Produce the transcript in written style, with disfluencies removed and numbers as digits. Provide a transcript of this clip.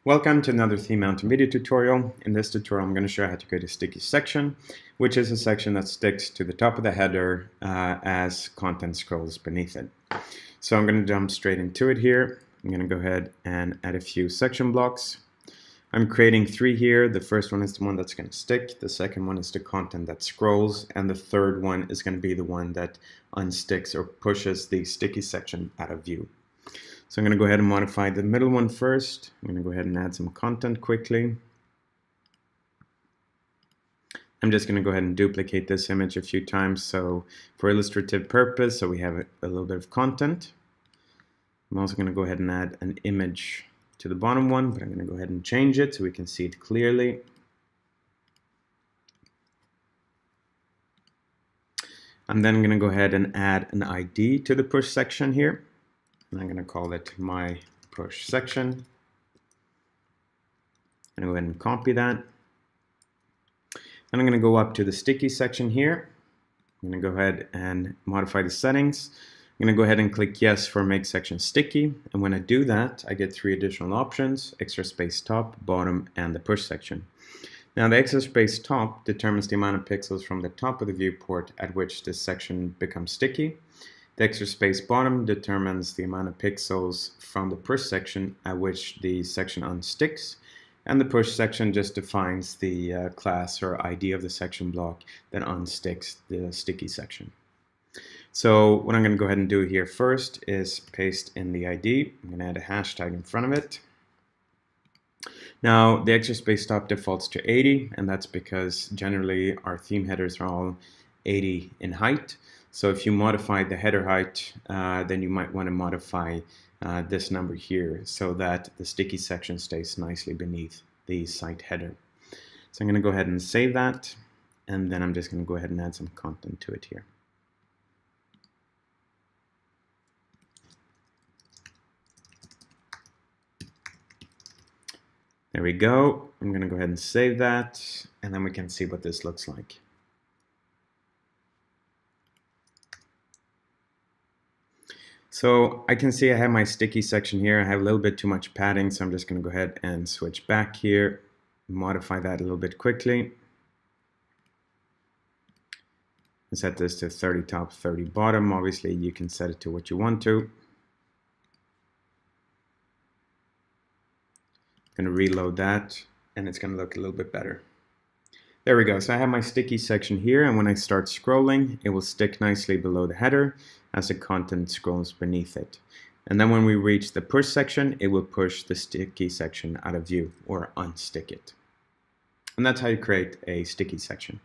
Welcome to another theme mountain video tutorial. In this tutorial I'm going to show you how to create a sticky section, which is a section that sticks to the top of the header as content scrolls beneath it. So I'm going to jump straight into it here. I'm going to go ahead and add a few section blocks. I'm creating three here. The first one is the one that's going to stick, the second one is the content that scrolls, and the third one is going to be the one that unsticks or pushes the sticky section out of view. So I'm going to go ahead and modify the middle one first. I'm going to go ahead and add some content quickly. I'm just going to go ahead and duplicate this image a few times so for illustrative purpose, so we have a little bit of content. I'm also going to go ahead and add an image to the bottom one, but I'm going to go ahead and change it so we can see it clearly. I'm then going to go ahead and add an ID to the push section here. And I'm going to call it my push section. I'm going to go ahead and copy that. And I'm going to go up to the sticky section here. I'm going to go ahead and modify the settings. I'm going to go ahead and click yes for make section sticky. And when I do that, I get three additional options: extra space top, bottom, and the push section. Now the extra space top determines the amount of pixels from the top of the viewport at which this section becomes sticky. The extra space bottom determines the amount of pixels from the push section at which the section unsticks, and the push section just defines the class or ID of the section block that unsticks the sticky section. So what I'm going to go ahead and do here first is paste in the ID. I'm going to add a hashtag in front of it. Now the extra space top defaults to 80, and that's because generally our theme headers are all 80 in height. So if you modify the header height, then you might want to modify this number here so that the sticky section stays nicely beneath the site header. So I'm going to go ahead and save that, and then I'm just going to go ahead and add some content to it here. There we go. I'm going to go ahead and save that, and then we can see what this looks like. So I can see I have my sticky section here. I have a little bit too much padding, so I'm just going to go ahead and switch back here, modify that a little bit quickly. Set this to 30 top, 30 bottom. Obviously, you can set it to what you want to. I'm going to reload that, and it's going to look a little bit better. There we go. So I have my sticky section here, and when I start scrolling, it will stick nicely below the header as the content scrolls beneath it. And then when we reach the push section, it will push the sticky section out of view or unstick it. And that's how you create a sticky section.